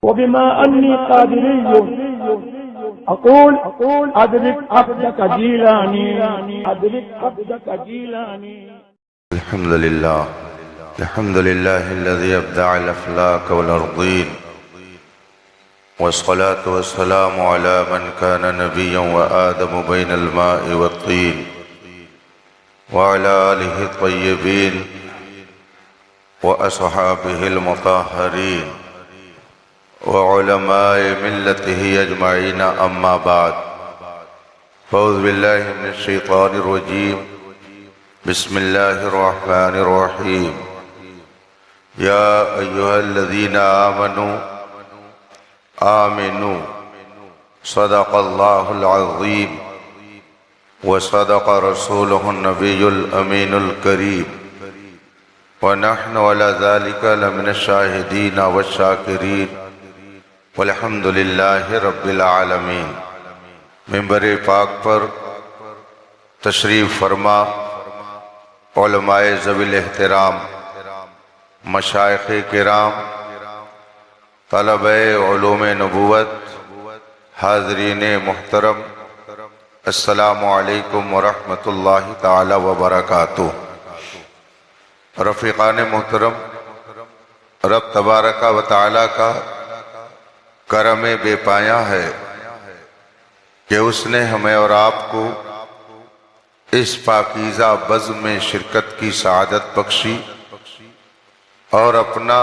वबिमा अन्नी कादिरिय्युन अक़ूल अदरिक अब्दक जीलानी अदरिक अब्दक जीलानी। अल्हम्दुलिल्लाहिल्लज़ी अब्दअल अफ़लाक वल अर्दीन वस्सलातु वस्सलामु अला मन कान नबिय्यन व आदम बैनल माइ वत्तीन व अला आलिहि त्वय्यिबीन व अस्हाबिहिल मुतahहरीन व उलमाए मिल्लतिहि अजमईन अम्मा बाद। अऊज़ु बिल्लाहि मिनश शैतानिर रजीम। बिस्मिल्लाहिर्रहमानिर्रहीम। या अय्युहल्लज़ीना आमिनू सदक़ल्लाहुल अज़ीम व सदक़ रसूलुहुन नबियुल अमीनुल करीम व नहनु अला ज़ालिका लमिनश शाहिदीन वश्शाकिरीन वल्हम्दुलिल्लाहि रब्बिल आलमीन। मिंबर पाक पर तशरीफ़ फरमा उलमाए ज़वील एहतराम, मशाइख़ किराम, तलबे उलूम नबुव्वत, हाज़रीन मुहतरम, अस्सलामु अलैकुम व रहमतुल्लाहि ताला व बरकातुहू। रफ़ीक़ान मुहतरम, रब तबारक व तआला का करम बेपाया है कि उसने हमें और आपको इस पाकीज़ा बज़्म में शिरकत की सआदत बख्शी और अपना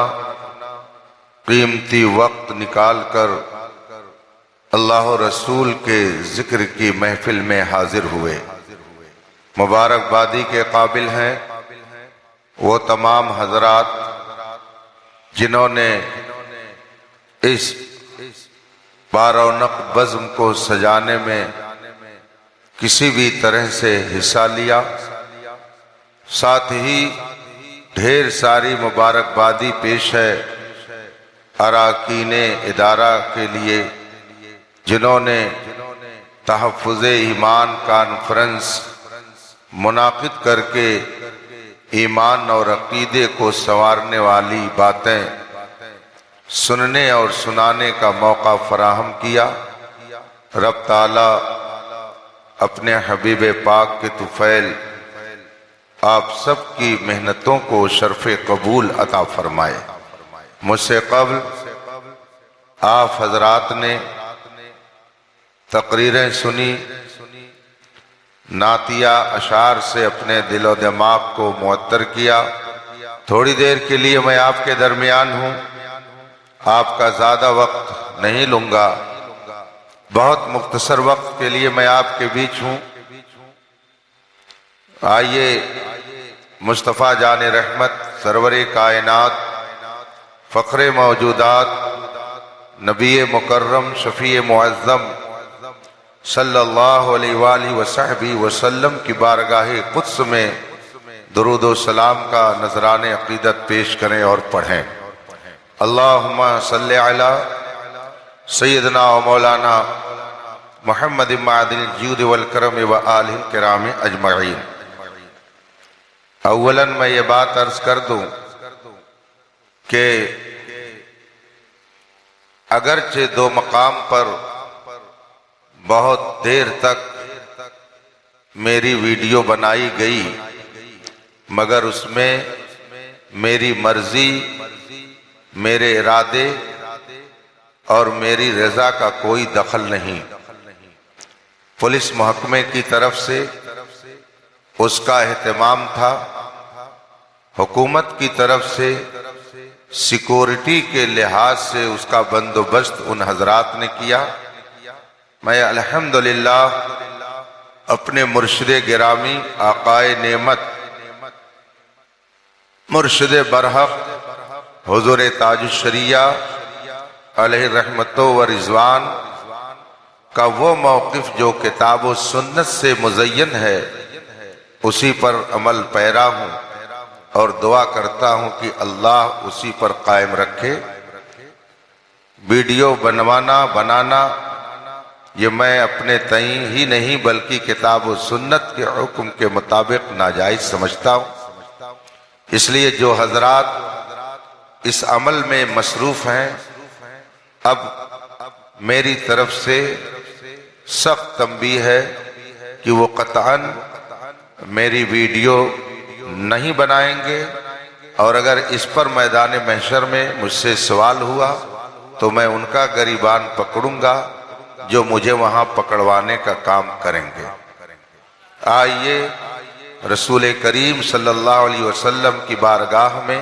कीमती वक्त निकाल कर अल्लाह रसूल के जिक्र की महफिल में हाजिर हुए। मुबारकबादी के काबिल हैं वो तमाम हजरात जिन्होंने इस बारौनक बज़्म को सजाने में किसी भी तरह से हिस्सा लिया। साथ ही ढेर सारी मुबारकबादी पेश है अराकीने इदारा के लिए जिन्होंने तहफ़्फ़ुज़े ईमान कॉन्फ्रेंस मुनाकिद करके ईमान और अकीदे को संवारने वाली बातें सुनने और सुनाने का मौका फराहम किया। रब ताला अपने हबीब पाक के तुफ़ैल आप सब की मेहनतों को शर्फ़ कबूल अता फरमाए। मुझसे क़ब्ल आप हजरात ने तकरीरें सुनी, नातिया अशार से अपने दिलो दिमाग को मुअत्तर किया। थोड़ी देर के लिए मैं आपके दरमियान हूँ, आपका ज़्यादा वक्त नहीं लूँगा। बहुत मुख्तसर वक्त के लिए मैं आपके बीच हूँ। आइए मुस्तफ़ा जान रहमत सरवरे कायनात फ़ख्रे मौजूदात नबी मुकर्रम शफ़ी मुअज़्ज़म सल्लल्लाहु अलैहि वसहबी वसल्लम की बारगाहे क़ुद्स में दुरूद व सलाम का नजराने अक़ीदत पेश करें और पढ़ें। अल्लाहुम्मा सल्लि अला सय्यदना व मौलाना मुहम्मद मादिल जूद वल करम व आलिहिल किराम अजमईन। अव्वलन मैं ये बात अर्ज कर दूं कि अगरचे दो मकाम पर बहुत देर तक मेरी वीडियो बनाई गई, मगर उसमें मेरी मर्जी, मेरे इरादे और मेरी रजा का कोई दखल नहीं। पुलिस महकमे की तरफ से उसका एहतमाम था, हुकूमत की तरफ से सिक्योरिटी के लिहाज से उसका बंदोबस्त उन हजरात ने किया। मैं अल्हम्दुलिल्लाह अपने मुर्शिद गिरामी आकाए नेमत मुर्शिद बरहक हुजूर ताजुश्शरिया अलैहि रहमतो व रिज़वान का वो मौक़िफ़ जो किताब व सुन्नत से मुज़य्यन है उसी पर अमल पैरा हूँ और दुआ करता हूँ कि अल्लाह उसी पर कायम रखे। वीडियो बनाना ये मैं अपने तई ही नहीं बल्कि किताब व सुन्नत के हुक्म के मुताबिक नाजायज़ समझता हूँ। इसलिए जो हजरात इस अमल में मसरूफ़ हैं अब मेरी तरफ से सख्त तंबीह है कि वो कतअन मेरी वीडियो नहीं बनाएंगे, और अगर इस पर मैदान महशर में मुझसे सवाल हुआ तो मैं उनका गिरबान पकड़ूंगा जो मुझे वहां पकड़वाने का काम करेंगे। आइए रसूल करीम सल्लल्लाहु अलैहि वसल्लम की बारगाह में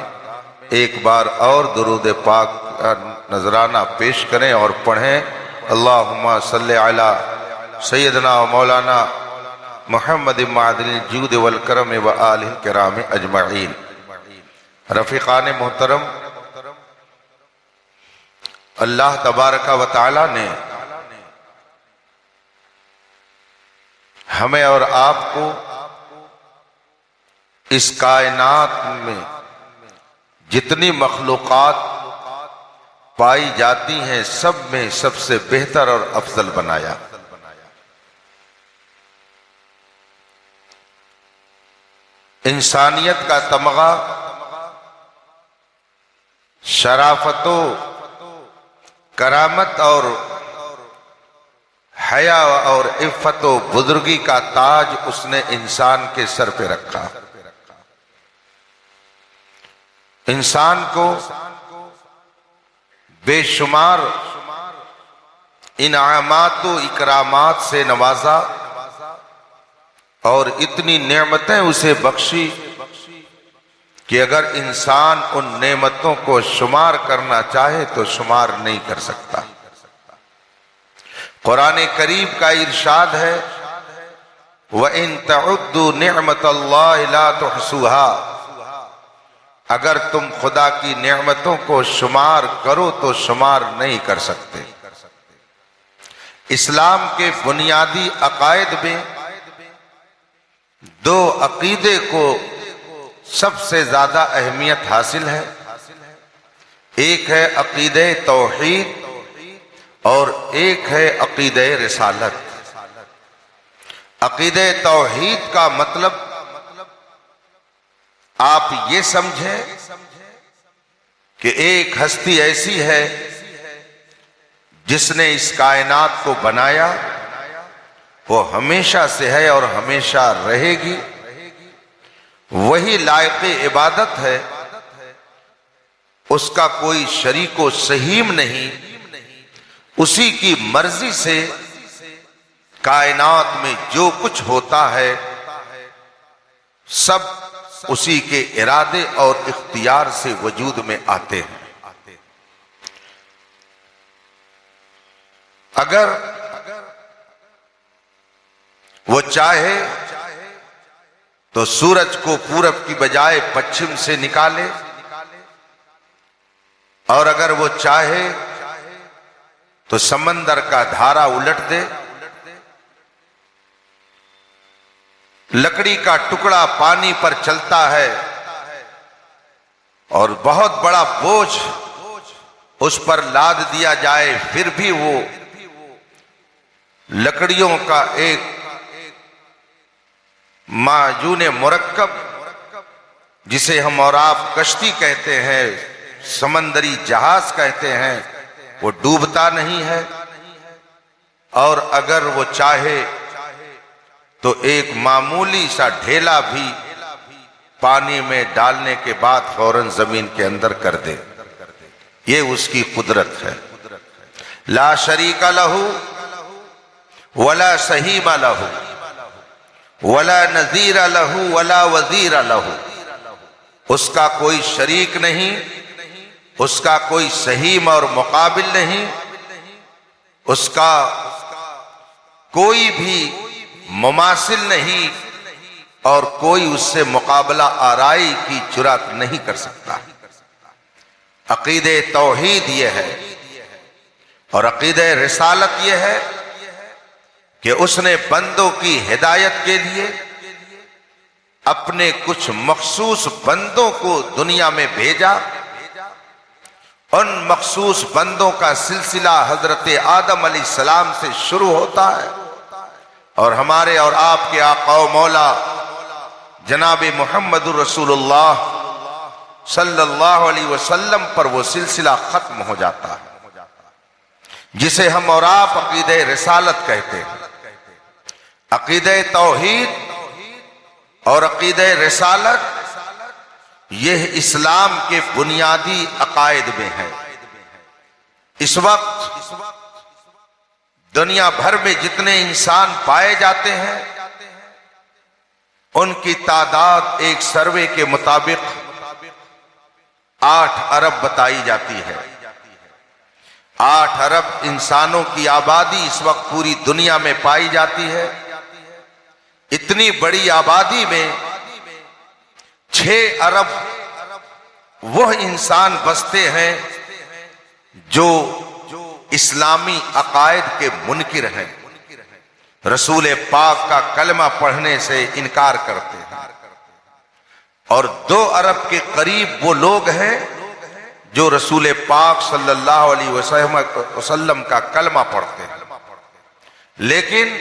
एक बार और दुरूद पाक का नजराना पेश करें और पढ़ें, अल्लाहुम्मा सल्ली अला सैयदना व मौलाना मुहम्मद मादिल जूद वल करम व आलिल किराम अजमईन। रफीकान मोहतरम, अल्लाह तबारक व तआला ने हमें और आपको इस कायनात में जितनी मखलूकात पाई जाती हैं सब में सबसे बेहतर और अफजल बनाया। इंसानियत का तमगा शराफतो करामत और हया और इफ़्फ़तो बुजुर्गी का ताज उसने इंसान के सर पे रखा। इंसान को बेशुमार इनामात व इकरामात से नवाजा और इतनी नेमतें उसे बख्शी कि अगर इंसान उन नेमतों को शुमार करना चाहे तो शुमार नहीं कर सकता। कुरान करीम का इरशाद है, व इन तउद्दू निअमतल्लाहि ला तुहसूहा, अगर तुम खुदा की नेमतों को शुमार करो तो शुमार नहीं कर सकते। इस्लाम के बुनियादी अकायद में दो अकीदे को सबसे ज्यादा अहमियत हासिल है। एक है अकीदे तौहीद और एक है अकीदे रिसालत। अकीदे तौहीद का मतलब आप ये समझें कि एक हस्ती ऐसी है जिसने इस कायनात को बनाया, वो हमेशा से है और हमेशा रहेगी, वही लायक इबादत है, उसका कोई शरीको सहीम नहीं, उसी की मर्जी से कायनात में जो कुछ होता है सब उसी के इरादे और इख्तियार से वजूद में आते हैं। अगर वो चाहे तो सूरज को पूरब की बजाय पश्चिम से निकाले, और अगर वो चाहे तो समंदर का धारा उलट दे। लकड़ी का टुकड़ा पानी पर चलता है और बहुत बड़ा बोझ उस पर लाद दिया जाए, फिर भी वो लकड़ियों का एक माजून मुरक्कब, जिसे हम और आप कश्ती कहते हैं, समंदरी जहाज कहते हैं, वो डूबता नहीं है। और अगर वो चाहे तो एक मामूली सा ढेला भी पानी में डालने के बाद फौरन जमीन के अंदर कर दे। ये उसकी कुदरत है। ला शरीका लहू वला सहीमा लहू वला नजीरा लहू वला वजीरा लहू। उसका कोई शरीक नहीं, उसका कोई सहीम और मुकाबिल नहीं, उसका कोई भी मुमासिल नहीं, और कोई उससे मुकाबला आराई की जुर्रत नहीं कर सकता। अकीदे तौहीद ये है, और अकीदे रिसालत ये है कि उसने बंदों की हिदायत के लिए अपने कुछ मखसूस बंदों को दुनिया में भेजा। उन मखसूस बंदों का सिलसिला हजरत आदम अलैहिस्सलाम से शुरू होता है, और हमारे और आपके आका मौला जनाब मुहम्मदुर रसूलुल्लाह सल्लल्लाहु अलैहि वसल्लम पर वो सिलसिला खत्म हो जाता है। जिसे हम और आप अकीदे रिसालत कहते हैं। अकीदे तौहीद और अकीदे रिसालत यह इस्लाम के बुनियादी अकायद में है। इस वक्त दुनिया भर में जितने इंसान पाए जाते हैं उनकी तादाद एक सर्वे के मुताबिक 8 अरब बताई जाती है। 8 अरब इंसानों की आबादी इस वक्त पूरी दुनिया में पाई जाती है। इतनी बड़ी आबादी में 6 अरब वह इंसान बसते हैं जो इस्लामी अकायद के मुनकिर हैं, रसूल पाक का कलमा पढ़ने से इनकार करते हैं, और 2 अरब के करीब वो लोग हैं जो रसूल पाक सल्लल्लाहु अलैहि वसल्लम का कलमा पढ़ते हैं। लेकिन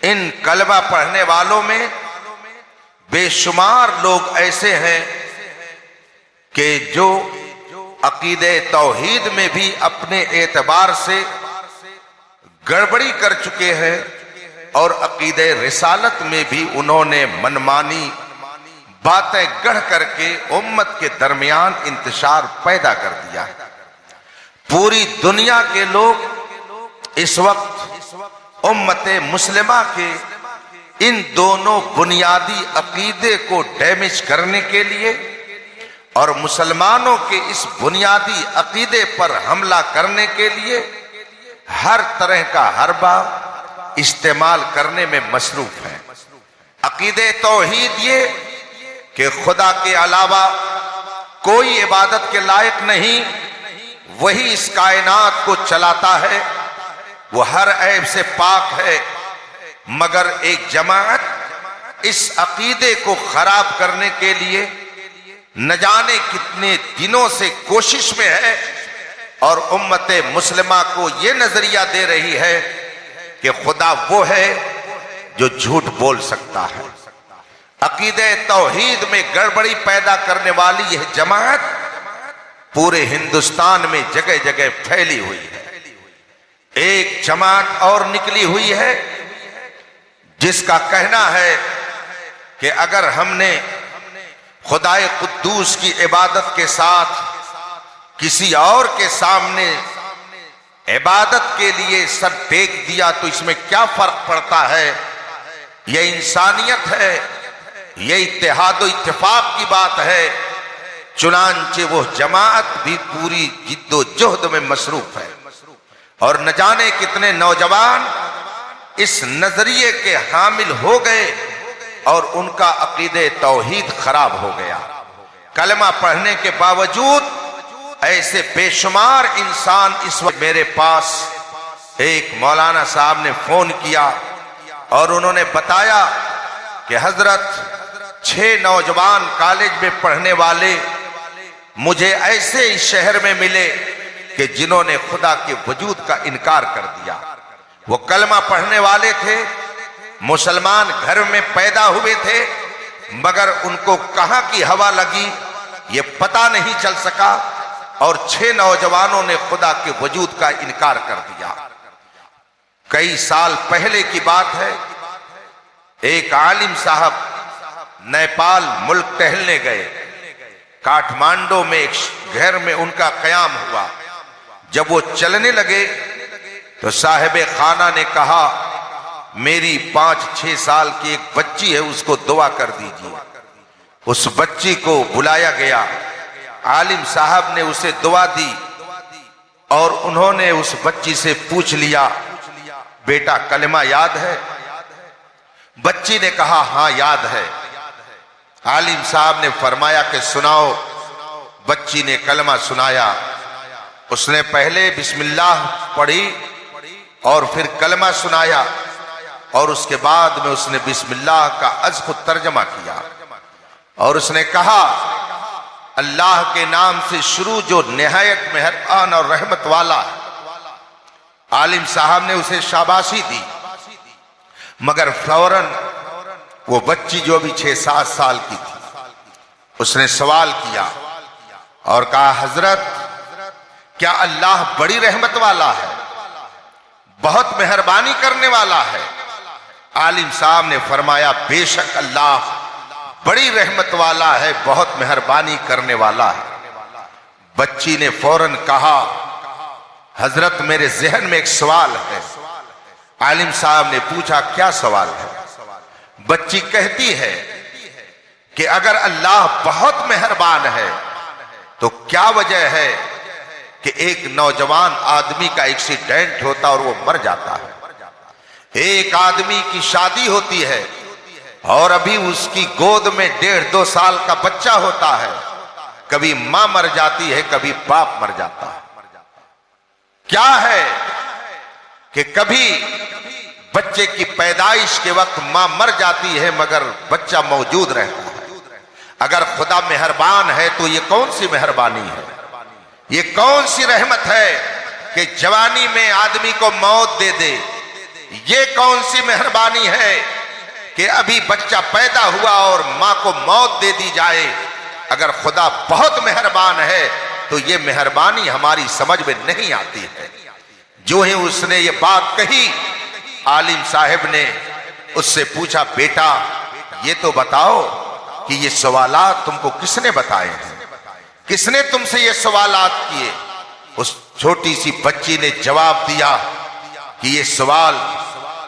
इन कलमा पढ़ने वालों में बेशुमार लोग ऐसे हैं कि जो अकीदे तौहीद में भी अपने एतबार से गड़बड़ी कर चुके हैं और अकीदे रिसालत में भी उन्होंने मनमानी बातें गढ़ करके उम्मत के दरमियान इंतशार पैदा कर दिया है। पूरी दुनिया के लोग इस वक्त उम्मत मुस्लिमा के इन दोनों बुनियादी अकीदे को डैमेज करने के लिए और मुसलमानों के इस बुनियादी अकीदे पर हमला करने के लिए हर तरह का हरबा इस्तेमाल करने में मसरूफ है। अकीदे तौहीद ये कि खुदा के अलावा कोई इबादत के लायक नहीं, वही इस कायनात को चलाता है, वो हर ऐब से पाक है। मगर एक जमात इस अकीदे को खराब करने के लिए न जाने कितने दिनों से कोशिश में है और उम्मत मुस्लिमा को यह नजरिया दे रही है कि खुदा वो है जो झूठ बोल सकता है। अकीदे तौहीद में गड़बड़ी पैदा करने वाली यह जमात पूरे हिंदुस्तान में जगह जगह फैली हुई है। एक जमात और निकली हुई है जिसका कहना है कि अगर हमने खुदाए कुद्दूस की इबादत के साथ किसी और के सामने इबादत के लिए सर टेक दिया तो इसमें क्या फर्क पड़ता है, यह इंसानियत है, यह इत्तेहाद इत्तेफाक की बात है। चुनांचे वो जमात भी पूरी जिद्दोजहद में मसरूफ है और न जाने कितने नौजवान इस नजरिए के हामिल हो गए और उनका अकीदे तौहीद खराब हो गया। कलमा पढ़ने के बावजूद ऐसे बेशुमार इंसान इस वक्त मेरे पास एक मौलाना साहब ने फोन किया और उन्होंने बताया कि हजरत 6 नौजवान कॉलेज में पढ़ने वाले मुझे ऐसे इस शहर में मिले कि जिन्होंने खुदा के वजूद का इनकार कर दिया। वो कलमा पढ़ने वाले थे, मुसलमान घर में पैदा हुए थे, मगर उनको कहां की हवा लगी ये पता नहीं चल सका और 6 नौजवानों ने खुदा के वजूद का इनकार कर दिया। कई साल पहले की बात है, एक आलिम साहब नेपाल मुल्क टहलने गए। काठमांडू में एक घर में उनका कयाम हुआ। जब वो चलने लगे तो साहिब खाना ने कहा, मेरी 5-6 साल की एक बच्ची है, उसको दुआ कर दीजिए। उस बच्ची को बुलाया गया, आलिम साहब ने उसे दुआ दी और उन्होंने उस बच्ची से पूछ लिया, बेटा कलमा याद है? बच्ची ने कहा, हाँ याद है। आलिम साहब ने फरमाया कि सुनाओ। बच्ची ने कलमा सुनाया। उसने पहले बिस्मिल्लाह पढ़ी और फिर कलमा सुनाया और उसके बाद में उसने बिस्मिल्लाह का अज़ तर्जमा किया और उसने कहा, अल्लाह के नाम से शुरू जो निहायत मेहरबान और रहमत वाला है। आलिम साहब ने उसे शाबाशी दी, मगर फौरन वो बच्ची जो भी 6-7 साल की थी, उसने सवाल किया और कहा, हजरत क्या अल्लाह बड़ी रहमत वाला है? बहुत मेहरबानी करने वाला है। आलिम साहब ने फरमाया बेशक अल्लाह बड़ी रहमत वाला है, बहुत मेहरबानी करने वाला है। बच्ची ने फौरन कहा हजरत मेरे जहन में एक सवाल है। आलिम साहब ने पूछा क्या सवाल है? बच्ची कहती है कि अगर अल्लाह बहुत मेहरबान है तो क्या वजह है कि एक नौजवान आदमी का एक्सीडेंट होता और वो मर जाता है। एक आदमी की शादी होती है और अभी उसकी गोद में 1.5-2 साल का बच्चा होता है। कभी मां मर जाती है, कभी बाप मर जाता है। क्या है कि कभी बच्चे की पैदाइश के वक्त मां मर जाती है मगर बच्चा मौजूद रहता है। अगर खुदा मेहरबान है तो ये कौन सी मेहरबानी है, ये कौन सी रहमत है कि जवानी में आदमी को मौत दे दे। ये कौन सी मेहरबानी है कि अभी बच्चा पैदा हुआ और मां को मौत दे दी जाए। अगर खुदा बहुत मेहरबान है तो ये मेहरबानी हमारी समझ में नहीं आती है। जो ही उसने ये बात कही, आलिम साहब ने उससे पूछा बेटा ये तो बताओ कि ये सवालात तुमको किसने बताए हैं, किसने तुमसे ये सवालात किए? उस छोटी सी बच्ची ने जवाब दिया कि ये सवाल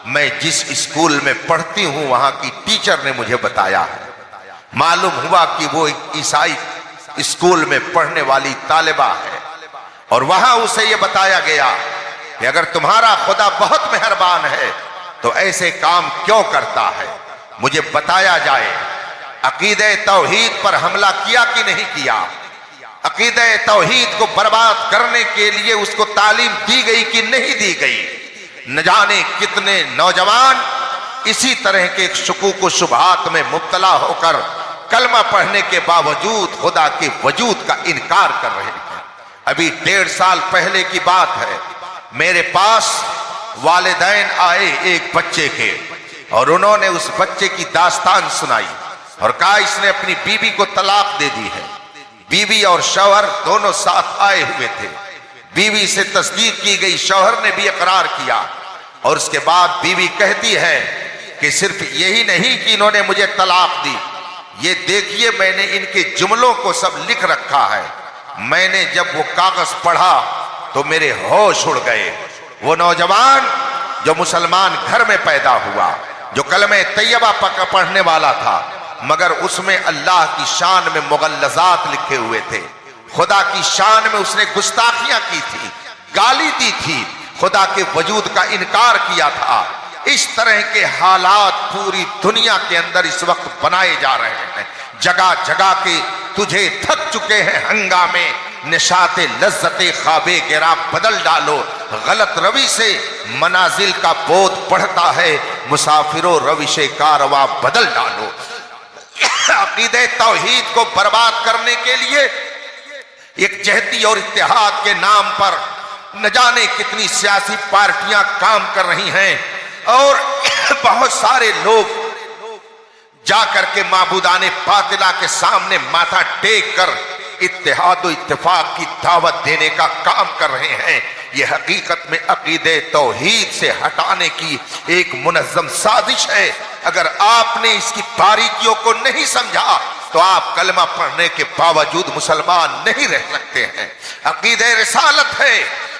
मैं जिस स्कूल में पढ़ती हूं वहां की टीचर ने मुझे बताया है। मालूम हुआ कि वो ईसाई स्कूल में पढ़ने वाली तालिबा है और वहां उसे ये बताया गया कि अगर तुम्हारा खुदा बहुत मेहरबान है तो ऐसे काम क्यों करता है, मुझे बताया जाए। अकीदे तौहीद पर हमला किया कि नहीं किया? अकीदे तौहीद को बर्बाद करने के लिए उसको तालीम दी गई कि नहीं दी गई? न जाने कितने नौजवान इसी तरह के शुकूक व शुबहात में मुब्तला होकर कलमा पढ़ने के बावजूद खुदा के वजूद का इनकार कर रहे हैं। अभी 1.5 साल पहले की बात है, मेरे पास वालिदैन आए एक बच्चे के और उन्होंने उस बच्चे की दास्तान सुनाई और कहा इसने अपनी बीवी को तलाक दे दी है। बीवी और शौहर दोनों साथ आए हुए थे। बीवी से तस्दीक की गई, शौहर ने भी इकरार किया और उसके बाद बीवी कहती है कि सिर्फ यही नहीं कि इन्होंने मुझे तलाक दी, ये देखिए मैंने इनके जुमलों को सब लिख रखा है। मैंने जब वो कागज पढ़ा तो मेरे होश उड़ गए। वो नौजवान जो मुसलमान घर में पैदा हुआ, जो कलमे तैयबा पढ़ने वाला था, मगर उसमें अल्लाह की शान में मुगल्लज़ात लिखे हुए थे। खुदा की शान में उसने गुस्ताखियां की थी, गाली दी थी, खुदा के वजूद का इनकार किया था। इस तरह के हालात पूरी दुनिया के अंदर इस वक्त बनाए जा रहे हैं। जगह जगह के तुझे थक चुके हैं हंगामे, निशाते लज्जते ख्वाबे गिरा बदल डालो। गलत रवि से मनाजिल का बोध बढ़ता है, मुसाफिरों रविशे कारवां बदल डालो। अकीदे तौहीद को बर्बाद करने के लिए एक जहती और इत्तेहाद के नाम पर न जाने कितनी सियासी पार्टियां काम कर रही हैं और बहुत सारे लोग जाकर के माबूदाने बातिला के सामने माथा टेक कर इत्तेहाद और इत्तेफाक की दावत देने का काम कर रहे हैं। यह हकीकत में अकीदे तौहीद से हटाने की एक मुनज़्ज़म साजिश है। अगर आपने इसकी बारीकियों को नहीं समझा तो आप कलमा पढ़ने के बावजूद मुसलमान नहीं रह सकते हैं। अकीदे रिसालत है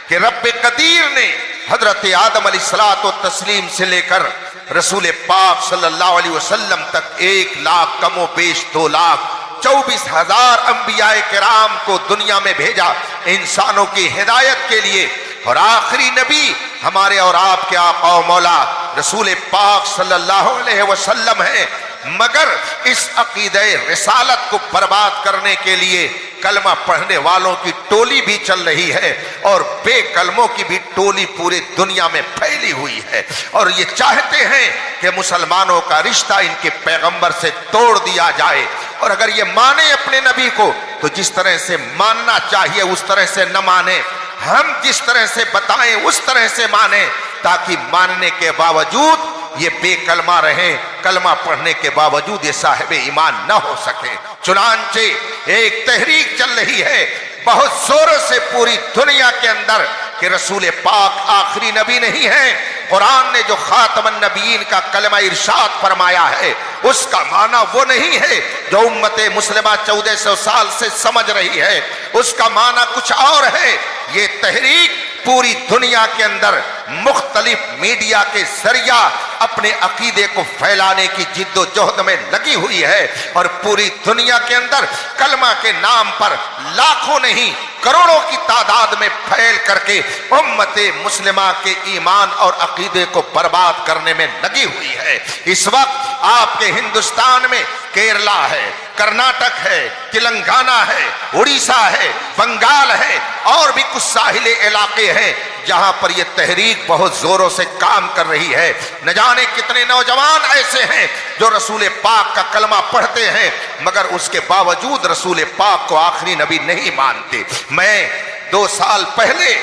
कि रब्बे कदीर ने हजरत आदम अलैहिस्सलातो तस्लीम से लेकर रसूल पाक सल्लल्लाहु अलैहि वसल्लम तक 1 लाख कमो बेश 2 लाख 24,000 अंबियाए किराम को दुनिया में भेजा इंसानों की हिदायत के लिए। और आखिरी नबी हमारे और आपके आका और मौला रसूल पाक सल्लल्लाहु अलैहि वसल्लम है। मगर इस अकीदे रिसालत को बर्बाद करने के लिए कलमा पढ़ने वालों की टोली भी चल रही है और बेकलमों की भी टोली पूरी दुनिया में फैली हुई है और ये चाहते हैं कि मुसलमानों का रिश्ता इनके पैगंबर से तोड़ दिया जाए। और अगर ये माने अपने नबी को तो जिस तरह से मानना चाहिए उस तरह से न माने, हम जिस तरह से बताएं उस तरह से माने, ताकि मानने के बावजूद ये बेकलमा रहे, कलमा पढ़ने के बावजूद ये साहिब ईमान न हो सके। चुनांचे एक तहरीक चल रही है बहुत जोरों से पूरी दुनिया के अंदर कि रसूल पाक आखिरी नबी नहीं है। कुरान ने जो खातमन नबीयीन का कलमा इरशाद फरमाया है उसका माना वो नहीं है जो उम्मते मुस्लिमा 1400 साल से समझ रही है, उसका माना कुछ और है। ये तहरीक पूरी दुनिया के अंदर मुख्तलिफ मीडिया के जरिया अपने अकीदे को फैलाने की जिद्दोजहद में लगी हुई है और पूरी दुनिया के अंदर कलमा के नाम पर लाखों नहीं करोड़ों की तादाद में फैल करके उम्मते मुस्लिमा के ईमान और अकीदे को बर्बाद करने में लगी हुई है। इस वक्त आपके हिंदुस्तान में केरला है, कर्नाटक है, तेलंगाना है, उड़ीसा है, बंगाल है और भी कुछ साहिल इलाके हैं जहां पर यह तहरीक बहुत जोरों से काम कर रही है। न जाने कितने नौजवान ऐसे हैं जो रसूल पाक का कलमा पढ़ते हैं मगर उसके बावजूद रसूल पाक को आखिरी नबी नहीं मानते। मैं 2 साल पहले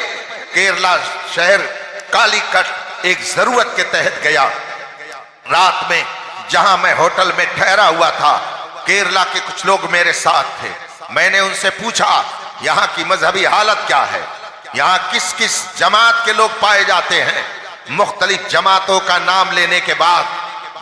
केरला शहर कालीकट एक जरूरत के तहत गया। रात में जहां मैं होटल में ठहरा हुआ था, केरला के कुछ लोग मेरे साथ थे। मैंने उनसे पूछा यहाँ की मजहबी हालत क्या है, यहाँ किस किस जमात के लोग पाए जाते हैं। मुख्तलिफ जमातों का नाम लेने के बाद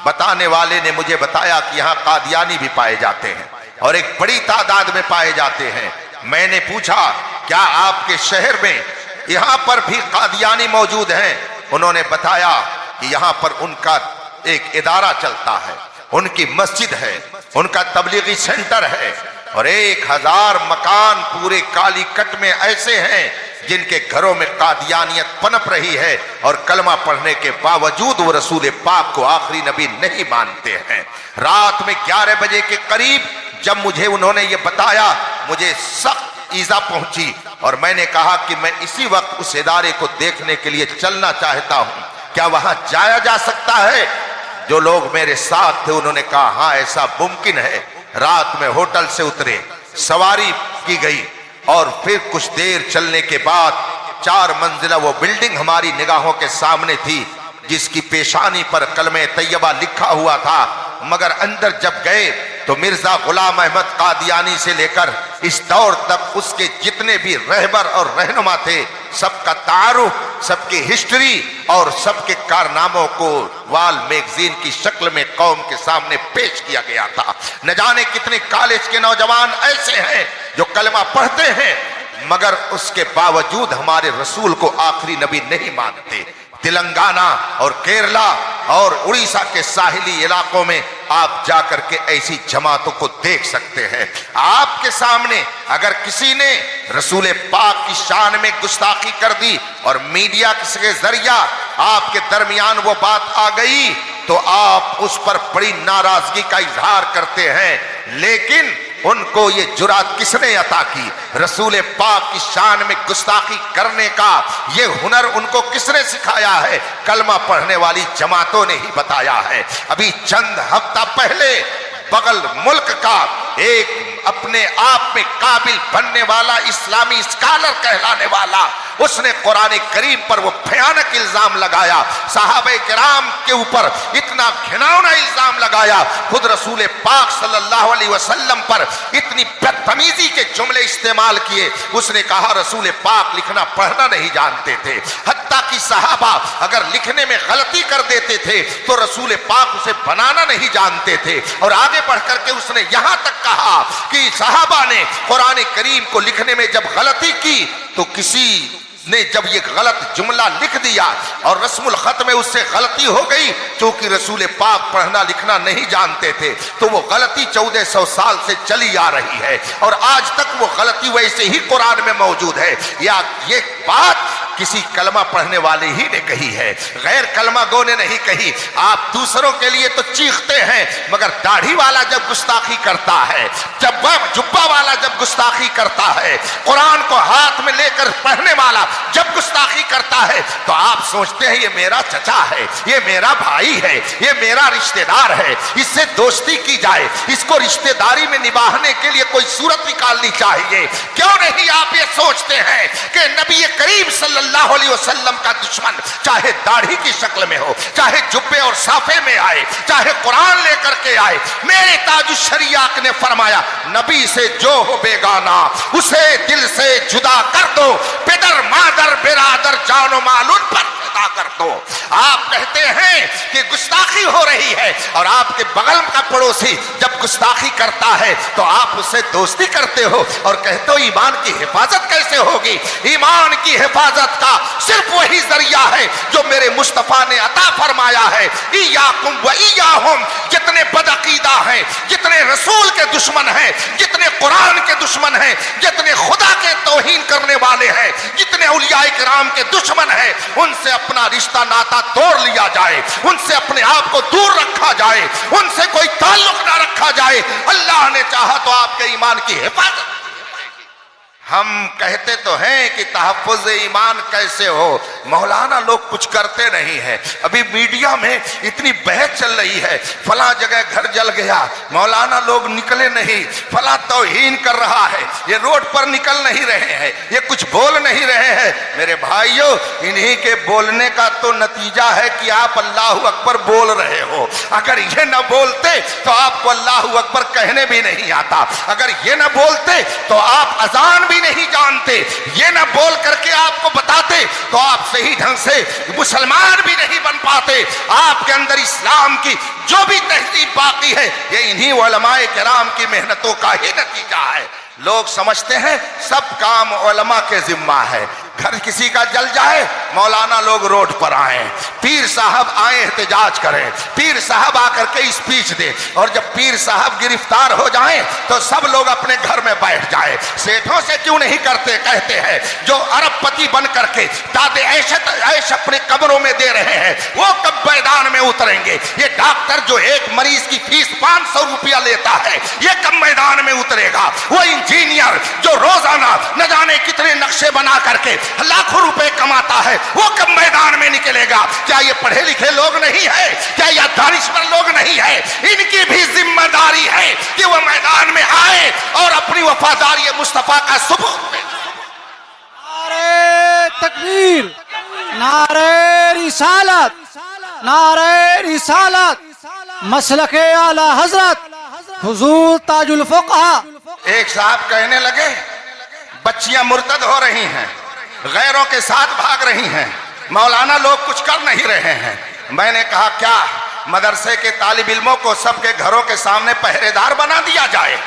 बताने वाले ने मुझे बताया कि यहाँ कादियानी भी पाए जाते हैं और एक बड़ी तादाद में पाए जाते हैं। मैंने पूछा क्या आपके शहर में यहाँ पर भी कादियानी मौजूद हैं? उन्होंने बताया कि यहाँ पर उनका एक इदारा चलता है, उनकी मस्जिद है, उनका तबलीगी सेंटर है और 1000 मकान पूरे कालीकट में ऐसे हैं जिनके घरों में कादियानियत पनप रही है और कलमा पढ़ने के बावजूद वो रसूल पाक को आखिरी नबी नहीं मानते हैं। रात में 11 बजे के करीब जब मुझे उन्होंने ये बताया मुझे सख्त ईजा पहुंची और मैंने कहा कि मैं इसी वक्त उस इदारे को देखने के लिए चलना चाहता हूं, क्या वहां जाया जा सकता है? जो लोग मेरे साथ थे उन्होंने कहा हाँ ऐसा मुमकिन है। रात में होटल से उतरे, सवारी की गई और फिर कुछ देर चलने के बाद 4 मंजिला वो बिल्डिंग हमारी निगाहों के सामने थी जिसकी पेशानी पर कलमे तैयबा लिखा हुआ था। मगर अंदर जब गए तो मिर्जा गुलाम अहमद कादियानी से लेकर इस दौर तक उसके जितने भी रहबर और रहनुमा थे सबका तारुफ, सबकी हिस्ट्री और सबके कारनामों को वाल मैगजीन की शक्ल में कौम के सामने पेश किया गया था। न जाने कितने कॉलेज के नौजवान ऐसे हैं जो कलमा पढ़ते हैं मगर उसके बावजूद हमारे रसूल को आखिरी नबी नहीं मानते। तेलंगाना और केरला और उड़ीसा के साहिली इलाकों में आप जाकर के ऐसी जमातों को देख सकते हैं। आपके सामने अगर किसी ने रसूल पाक की शान में गुस्ताखी कर दी और मीडिया के जरिया आपके दरमियान वो बात आ गई तो आप उस पर बड़ी नाराजगी का इजहार करते हैं, लेकिन उनको ये जुरात किसने अता की? रसूल पाक की शान में गुस्ताखी करने का ये हुनर उनको किसने सिखाया है? कलमा पढ़ने वाली जमातों ने ही बताया है। अभी चंद हफ्ता पहले बगल मुल्क का एक अपने आप में काबिल बनने वाला इस्लामी स्कॉलर कहलाने वाला उसने कुरान करीम पर वो भयानक इल्जाम लगाया, सहाबे किराम के ऊपर इतना घिनौना इल्जाम लगाया, खुद रसूल पाक सल्लल्लाहु अलैहि वसल्लम पर इतनी बदतमीजी के जुमले इस्तेमाल किए। उसने कहा रसूल पाक लिखना पढ़ना नहीं जानते थे, हत्ता कि सहाबा अगर लिखने में गलती कर देते थे तो रसूल पाक उसे बनाना नहीं जानते थे। और आगे बढ़ करके उसने यहां तक कहा कि सहाबा ने कुरान करीम को लिखने में जब गलती की तो किसी ने जब ये गलत जुमला लिख दिया और रस्मुल खत में उससे गलती हो गई, क्योंकि रसूल पाक पढ़ना लिखना नहीं जानते थे तो वो गलती 1400 साल से चली आ रही है और आज तक वो गलती वैसे ही कुरान में मौजूद है। या ये बात किसी कलमा पढ़ने वाले ही ने कही है, गैर कलमा गो ने नहीं कही। आप दूसरों के लिए तो चीखते हैं मगर दाढ़ी वाला जब गुस्ताखी करता है, जब जुब्बा वाला जब गुस्ताखी करता है, कुरान को हाथ में लेकर पढ़ने वाला जब गुस्ताखी करता है तो आप सोचते हैं ये मेरा चचा है, ये मेरा भाई है, ये मेरा रिश्तेदार है, इससे दोस्ती की जाए, इसको रिश्तेदारी में निभाने के लिए कोई सूरत निकालनी चाहिए। क्यों नहीं आप ये सोचते हैं कि नबी करीम सल्लल्लाहु अलैहि वसल्लम का दुश्मन चाहे दाढ़ी की शक्ल में हो, चाहे जुब्बे और साफे में आए, चाहे कुरान लेकर के आए, मेरे ताजुश्शरिया ने फरमाया नबी से जो हो बेगाना उसे दिल से जुदा कर दो, पितर मादर बिरादर जानो माल उन पर फिदा कर दो। आप कहते हैं कि गुस्ताखी हो रही है और आपके बगल का पड़ोसी जब गुस्ताखी करता है तो आप उससे दोस्ती करते हो और कहते हो ईमान की हिफाजत कैसे होगी। ईमान की हिफाजत का सिर्फ वही जरिया है जो मेरे मुस्तफा ने अता फरमाया है। इयाकुम व इयाहुम, जितने बदअकीदा हैं, जितने रसूल के दुश्मन हैं, जितने कुरान के दुश्मन हैं, जितने खुदा के तौहीन करने वाले हैं, जितने औलियाए किराम के दुश्मन हैं, उनसे अपना रिश्ता नाता तोड़ लिया जाए, उनसे अपने आप को दूर रखा जाए, उनसे कोई ताल्लुक ना रखा जाए। अल्लाह ने चाहा तो आपके ईमान की हिफाजत। हम कहते तो हैं कि तहफ़्फ़ुज़ ईमान कैसे हो, मौलाना लोग कुछ करते नहीं है। अभी मीडिया में इतनी बहस चल रही है, फला जगह घर जल गया, मौलाना लोग निकले नहीं, फला तौहीन कर रहा है, ये रोड पर निकल नहीं रहे हैं, ये कुछ बोल नहीं रहे हैं। मेरे भाइयों, इन्हीं के बोलने का तो नतीजा है कि आप अल्लाहु अकबर बोल रहे हो। अगर ये न बोलते तो आपको अल्लाहु अकबर कहने भी नहीं आता, अगर ये न बोलते तो आप अजान भी नहीं जानते, ये ना बोल करके आपको बताते तो आप सही ढंग से मुसलमान भी नहीं बन पाते। आपके अंदर इस्लाम की जो भी तहजीब बाकी है ये इन्हीं उलमाए किराम की मेहनतों का ही नतीजा है। लोग समझते हैं सब काम उलमा के जिम्मा है, घर किसी का जल जाए मौलाना लोग रोड पर आए, पीर साहब आए एहतजाज करें, पीर साहब आकर के स्पीच दे, और जब पीर साहब गिरफ्तार हो जाएं तो सब लोग अपने घर में बैठ जाए। सेठों से क्यों नहीं करते, कहते हैं जो अरबपति बन करके दादे ऐश अपने कब्रों में दे रहे हैं वो कब मैदान में उतरेंगे। ये डॉक्टर जो एक मरीज की फीस 500 रुपया लेता है ये कब मैदान में उतरेगा। वो इंजीनियर जो रोजाना न जाने कितने नक्शे बना करके लाखों रुपए कमाता है वो कब मैदान में निकलेगा। क्या ये पढ़े लिखे लोग नहीं है, क्या ये दानिशवर लोग नहीं है। इनकी भी जिम्मेदारी है कि वो मैदान में आए और अपनी वफादारी मुस्तफा का सबूत दे। नारे तकबीर, नारे रिसालत, नारे रिसालत, मसलके आला हजरत हुजूर ताजुल फुक़हा। एक साहब कहने लगे बच्चियां मुर्तद हो रही हैं, गैरों के साथ भाग रही हैं, मौलाना लोग कुछ कर नहीं रहे हैं। मैंने कहा क्या मदरसे के तालिब इल्मों को सबके घरों के सामने पहरेदार बना दिया जाए,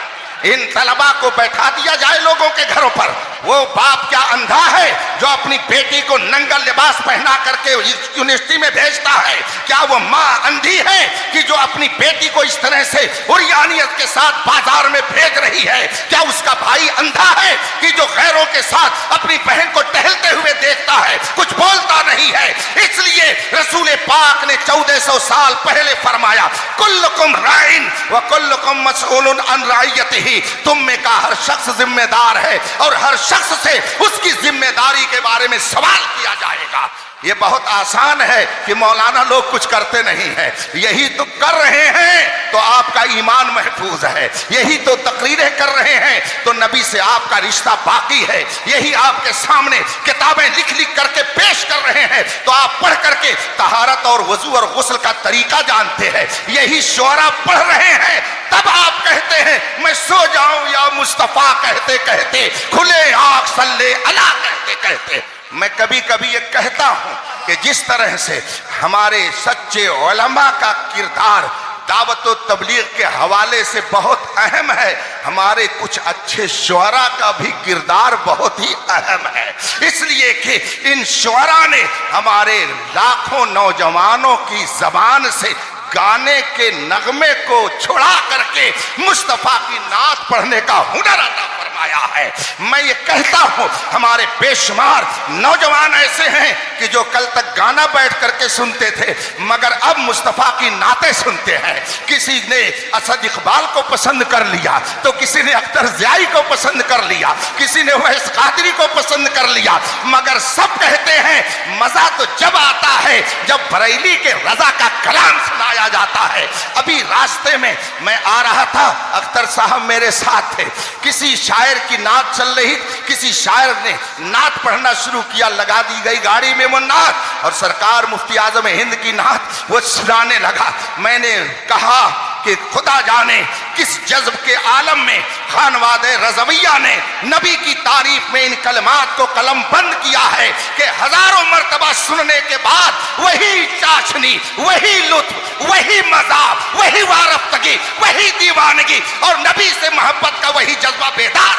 इन तलबा को बैठा दिया जाए लोगों के घरों पर। वो बाप क्या अंधा है जो अपनी बेटी को नंगा लिबास पहना करके यूनिवर्सिटी में भेजता है। क्या वो माँ अंधी है कि जो अपनी बेटी को इस तरह से उरियानियत के साथ बाजार में भेज रही है। क्या उसका भाई अंधा है कि जो गैरों के साथ अपनी बहन को टहलते हुए देखता है, कुछ बोलता नहीं है। इसलिए रसूल पाक ने 1400 साल पहले फरमाया कुल्लुकुम राइन व कुल्लुकुम मसऊलुन अन राइयतिही, तुम में का हर शख्स जिम्मेदार है और हर शख्स से उसकी जिम्मेदारी के बारे में सवाल किया जाएगा। ये बहुत आसान है कि मौलाना लोग कुछ करते नहीं है, यही तो कर रहे हैं तो आपका ईमान महफूज है, यही तो तकरीरें कर रहे हैं तो नबी से आपका रिश्ता बाकी है, यही आपके सामने किताबें लिख लिख करके पेश कर रहे हैं तो आप पढ़ करके तहारत और वजू और गुस्ल का तरीका जानते हैं, यही शोरा पढ़ रहे हैं तब आप कहते हैं मैं सो जाऊं या मुस्तफा कहते कहते, खुले आंख सल्ले अला कहते कहते। मैं कभी कभी ये कहता हूं कि जिस तरह से हमारे सच्चे उलमा का किरदार दावत व तबलीग के हवाले से बहुत अहम है, हमारे कुछ अच्छे शुअरा का भी किरदार बहुत ही अहम है। इसलिए कि इन शुअरा ने हमारे लाखों नौजवानों की जबान से गाने के नगमे को छुड़ा करके मुस्तफा की नात पढ़ने का हुनर अता फरमाया। फरमाया है। मैं ये कहता हूं हमारे बेशुमार नौजवान ऐसे हैं कि जो कल तक गाना बैठ करके सुनते थे मगर अब मुस्तफा की नाते सुनते हैं। किसी ने असद इकबाल को पसंद कर लिया तो किसी ने अख्तर ज़ियाई को पसंद कर लिया, किसी ने वैस कादरी को पसंद कर लिया, मगर सब कहते हैं मजा तो जब आता है जब बरेली के रजा का कलाम सुनाया जाता है। अभी रास्ते में मैं आ रहा था, अख्तर साहब मेरे साथ थे, किसी शायर की नात चल रही, किसी शायर ने नात पढ़ना शुरू किया, लगा दी गई गाड़ी में वो नात और सरकार मुफ्ती आजम हिंद की नात वो सुनाने लगा। मैंने कहा कि खुदा जाने किस जज्ब के आलम में खानवादे रज़विया ने नबी की तारीफ में इन कलमात को कलम बंद किया है कि हजारों मर्तबा सुनने के बाद वही चाशनी, वही लुत्फ, वही मजा, वही वारफ्तगी, वही दीवानगी और नबी से मोहब्बत का वही जज्बा बेदार।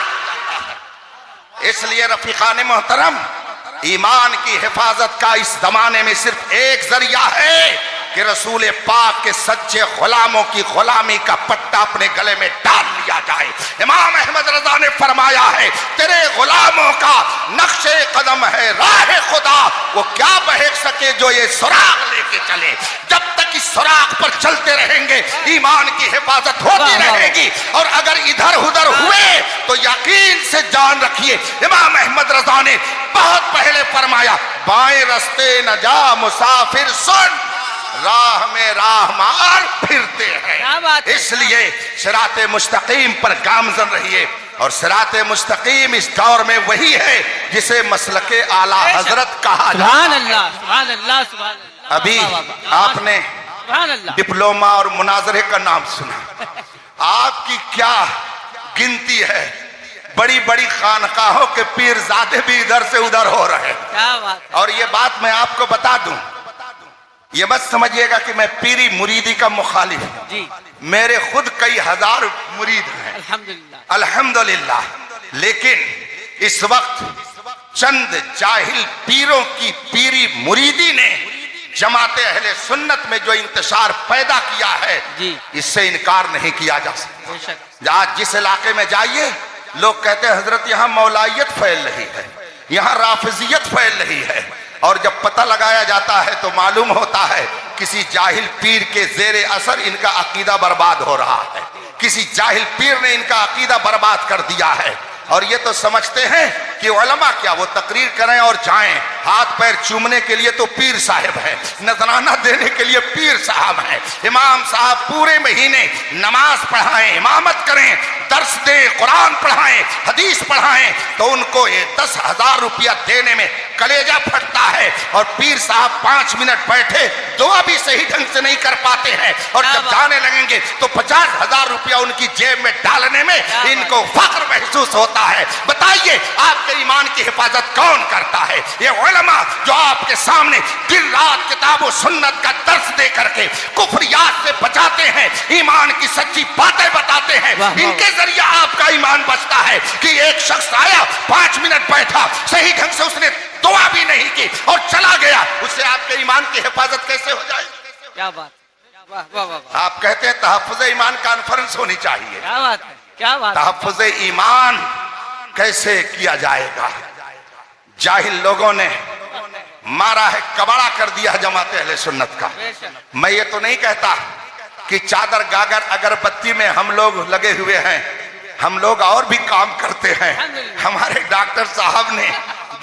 इसलिए रफीकान मोहतरम, ईमान की हिफाजत का इस जमाने में सिर्फ एक जरिया है कि रसूल पाक के सच्चे गुलामों की गुलामी का पट्टा अपने गले में डाल लिया जाए। इमाम अहमद रजा ने फरमाया है, तेरे गुलामों का नक्शे कदम है राह खुदा, वो क्या बहक सके जो ये सुराग लेके चले। जब तक इस सुराग पर चलते रहेंगे ईमान की हिफाजत होती रहेगी और अगर इधर उधर हुए तो यकीन से जान रखिए, इमाम अहमद रजा ने बहुत पहले फरमाया, बाएं रस्ते न जा मुसाफिर सुन, राह में राह मार फिरते हैं। इसलिए सिराते मुस्तकीम पर गामजन रहिए और सिराते मुस्तकीम इस दौर में वही है जिसे मसलके आला हजरत कहा जाता है। अभी आपने डिप्लोमा और मुनाजरे का नाम सुना, आपकी क्या गिनती है, बड़ी बड़ी खानकाहों के पीरजादे भी इधर से उधर हो रहे हैं। और ये बात मैं आपको बता दूं, ये मत समझिएगा कि मैं पीरी मुरीदी का मुखालिफ हूं, मेरे खुद कई हजार मुरीद हैं अल्हम्दुलिल्लाह अल्हम्दुलिल्लाह। लेकिन इस वक्त चंद जाहिल पीरों की पीरी मुरीदी ने जमाते अहले सुन्नत में जो इंतशार पैदा किया है इससे इनकार नहीं किया जा सकता। आज जिस इलाके में जाइए लोग कहते हैं हजरत यहाँ मौलाइयत फैल रही है, यहाँ राफिजियत फैल रही है, और जब पता लगाया जाता है तो मालूम होता है किसी जाहिल पीर के जेरे असर इनका अकीदा बर्बाद हो रहा है, किसी जाहिल पीर ने इनका अकीदा बर्बाद कर दिया है। और ये तो समझते हैं कि उलमा क्या वो तकरीर करें और जाएं, हाथ पैर चूमने के लिए तो पीर साहब है, नजराना देने के लिए पीर साहब है। इमाम साहब पूरे महीने नमाज पढ़ाएं, इमामत करें, दर्स दें, कुरान पढ़ाएं, हदीस पढ़ाएं, तो उनको ये 10,000 रुपया देने में कलेजा फटता है। और पीर साहब 5 मिनट बैठे दुआ भी सही ढंग से नहीं कर पाते हैं और जब जाने लगेंगे तो 50,000 रुपया उनकी जेब में डालने में इनको फख्र महसूस होता है। बताइए आपके ईमान की हिफाजत कौन करता है? ये उलमा जो आपके सामने दिन रात किताब और सुन्नत का दर्स दे करके कुफ्रियात से बचाते हैं, ईमान की सच्ची बातें बताते हैं, इनके जरिए आपका ईमान बचता है। कि एक शख्स आया 5 मिनट बैठा, सही ढंग से उसने दुआ भी नहीं की और चला गया, उससे आपके ईमान की हिफाजत कैसे हो जाएगी? क्या बात, वाह वाह वाह। आप कहते हैं तहफ्फुज़ ईमान कॉन्फ्रेंस होनी चाहिए। क्या बात है, क्या बात। तहफ्फुज़ ईमान कैसे किया जाएगा? जाहिल लोगों ने मारा है, कबाड़ा कर दिया जमाते अहले सुन्नत का। मैं ये तो नहीं कहता कि चादर गागर अगरबत्ती में हम लोग लगे हुए हैं, हम लोग और भी काम करते हैं। हमारे डॉक्टर साहब ने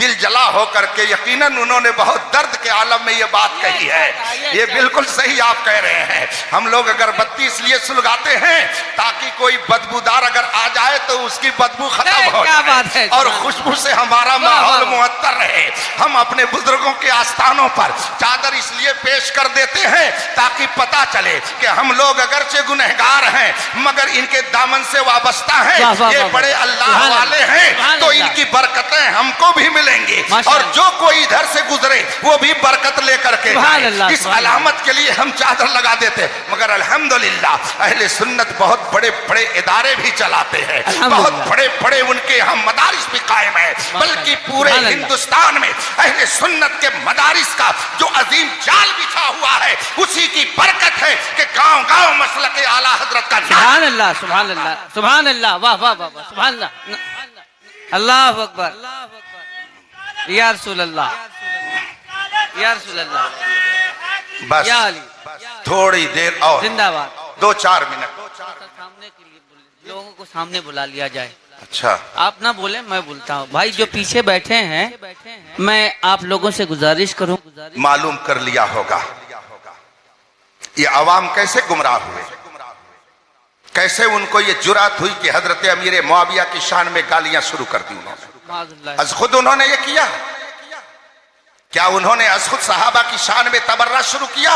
दिल जला होकर के, यकीनन उन्होंने बहुत दर्द के आलम में ये बात कही है, ये बिल्कुल सही आप कह रहे हैं। हम लोग अगरबत्ती इसलिए सुलगाते हैं ताकि कोई बदबूदार अगर आ जाए तो उसकी बदबू खत्म हो जाए और खुशबू से हमारा माहौल मुअत्तर रहे। हम अपने बुजुर्गों के आस्थानों पर चादर इसलिए पेश कर देते हैं ताकि पता चले कि हम लोग अगरचे गुनहगार हैं मगर इनके दामन से वाबस्ता हैं, ये बड़े अल्लाह वाले हैं, तो इनकी बरकतें हमको भी मिले और जो कोई इधर से गुजरे वो भी बरकत लेकर के जाए। इस अलामत के लिए हम चादर लगा देते। मगर अल्हम्दुलिल्लाह अहले सुन्नत बहुत बड़े बड़े इदारे भी चलाते हैं, बहुत बड़े बड़े उनके हम मदारिस भी कायम है, बल्कि पूरे हिंदुस्तान में अहले सुन्नत के मदारिस का जो अजीम जाल बिछा हुआ है, उसी की बरकत है कि गांव गांव मसलक आला हजरत का सुभान अल्लाह, सुभान अल्लाह, सुभान अल्लाह, वाह वाह वाह वाह, सुभान अल्लाह, अल्लाह अकबर, या रसूल अल्लाह, या रसूल अल्लाह। बस या अली, थोड़ी देर और, जिंदाबाद। 2-4 मिनट सामने के लिए लोगों को सामने बुला लिया जाए। अच्छा, आप ना बोले, मैं बोलता हूँ। भाई जो पीछे बैठे हैं, मैं आप लोगों से गुजारिश करूँ, मालूम कर लिया होगा ये अवाम कैसे गुमराह हुए, कैसे उनको ये जुरात हुई कि हजरत अमीर मुआविया की शान में गालियां शुरू कर दी उन्होंने। अज खुद उन्होंने ये किया क्या? उन्होंने अज खुद सहाबा की शान में तबर्रा शुरू किया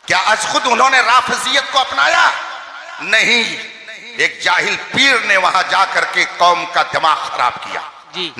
क्या? अज खुद उन्होंने राफजियत को अपनाया? नहीं, एक जाहिल पीर ने वहां जाकर के कौम का दिमाग खराब किया।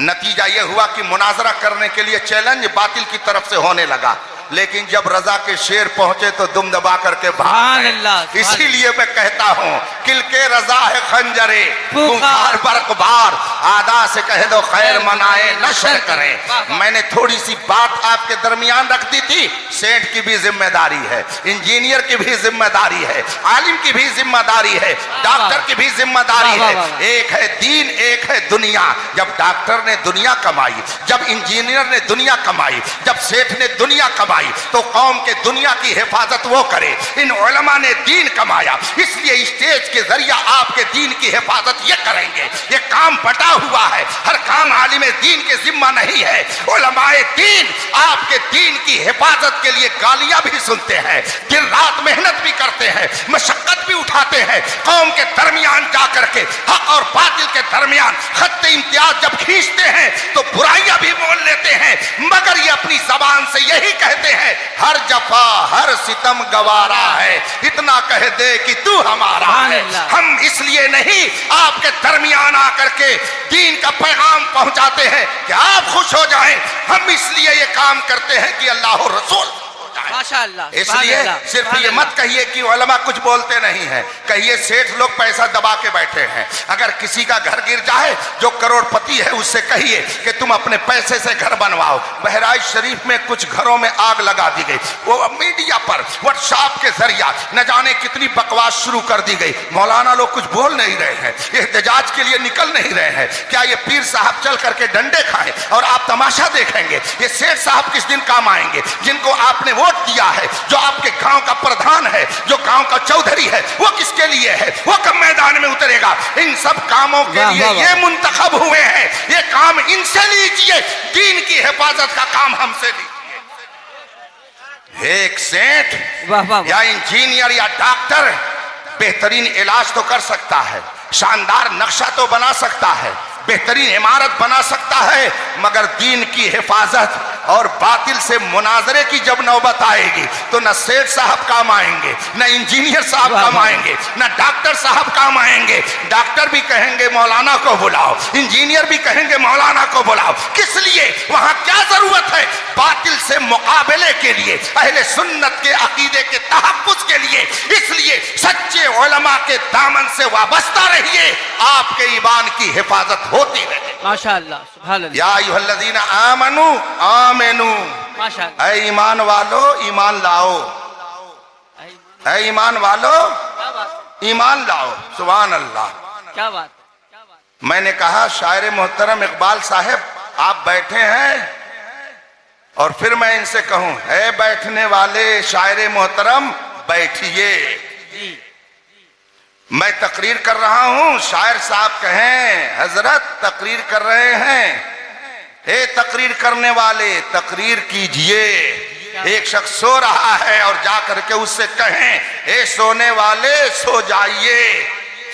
नतीजा यह हुआ कि मुनाजरा करने के लिए चैलेंज बातिल की तरफ से होने लगा, लेकिन जब रजा के शेर पहुंचे तो दुम दबा करके भाग गए। इसीलिए मैं कहता हूं, किल के रजा है खंजरे खूंखार बरकबार, आदा से कह दो खैर मनाए नशर करें। मैंने थोड़ी सी बात आपके दरमियान रख दी थी। सेठ की भी जिम्मेदारी है, इंजीनियर की भी जिम्मेदारी है, आलिम की भी जिम्मेदारी है, डॉक्टर की भी जिम्मेदारी है। एक है दीन, एक है दुनिया। जब डॉक्टर ने दुनिया कमाई, जब इंजीनियर ने दुनिया कमाई, जब सेठ ने दुनिया कमाई, तो कौम के दुनिया की हिफाजत वो करे। इन उलमा ने दीन कमाया, इसलिए स्टेज के जरिए आपके दीन की हिफाजत ये करेंगे। ये काम बटा हुआ है, हर काम आलिम दीन के जिम्मा नहीं है। उलमाए दीन आपके दीन की हिफाजत के लिए गालियां भी सुनते हैं, दिन रात मेहनत भी करते हैं, मशक्कत भी उठाते हैं। कौम के दरमियान जाकर के हक और बातिल के दरमियान खत्ते इम्तियाज जब खींचते हैं तो बुराइयां भी बोल लेते हैं, मगर ये अपनी जबान से यही कहते हैं, हर जफा हर सितम गवारा है, इतना कह दे कि तू हमारा है। हम इसलिए नहीं आपके दरमियान आकर के दीन का पैगाम पहुंचाते हैं कि आप खुश हो जाएं, हम इसलिए ये काम करते हैं कि अल्लाह और रसूल माशाअल्लाह। इसलिए सिर्फ ये मत कहिए कि उलमा कुछ बोलते नहीं है, कहिए सेठ लोग पैसा दबा के बैठे हैं। अगर किसी का घर गिर जाए, जो करोड़पति है, उससे कहिए कि तुम अपने पैसे से घर बनवाओ। बहराइच शरीफ में कुछ घरों में आग लगा दी गई, वो मीडिया पर व्हाट्सएप के जरिया न जाने कितनी बकवास शुरू कर दी गई। मौलाना लोग कुछ बोल नहीं रहे हैं, एहतजाज के लिए निकल नहीं रहे हैं। क्या ये पीर साहब चल करके डंडे खाएं और आप तमाशा देखेंगे? ये सेठ साहब किस दिन काम आएंगे, जिनको आपने वोट दिया है, जो आपके गांव का प्रधान है, जो गांव का चौधरी है, वो किसके लिए है? वो कब मैदान में उतरेगा? इन सब कामों के लिए ये मुंतखब हुए हैं। ये काम इनसे लीजिए, दीन की हिफाजत का काम हमसे लीजिए। एक सेठ या इंजीनियर या डॉक्टर बेहतरीन इलाज तो कर सकता है, शानदार नक्शा तो बना सकता है, बेहतरीन इमारत बना सकता है, मगर दीन की हिफाजत और बातिल से मुनाजरे की जब नौबत आएगी तो न सेठ साहब काम आएंगे, न इंजीनियर साहब काम आएंगे, न डॉक्टर साहब काम आएंगे। डॉक्टर भी कहेंगे मौलाना को बुलाओ, इंजीनियर भी कहेंगे मौलाना को बुलाओ। किस लिए? वहां क्या जरूरत है? बातिल से मुकाबले के लिए, अहले सुन्नत के अकीदे के तहफ्फुज के लिए। इसलिए सच्चे उलमा के दामन से वाबस्ता रहिए, आपके ईमान की हिफाजत होती रहे। माशाअल्लाह, सुभान अल्लाह। या अय्युहल्लज़ीना आमनू आमिनू, माशाअल्लाह। ऐ ईमान वालो ईमान लाओ, ऐ ईमान वालो ईमान लाओ। सुभान अल्लाह, क्या बात। मैंने कहा शायर मोहतरम इकबाल साहब आप बैठे हैं, और फिर मैं इनसे कहूं, है बैठने वाले शायर मोहतरम बैठिए। मैं तकरीर कर रहा हूं, शायर साहब कहें हजरत तकरीर कर रहे हैं। हे तकरीर करने वाले तकरीर कीजिए। एक शख्स सो रहा है और जा करके उससे कहें, हे सोने वाले सो जाइए।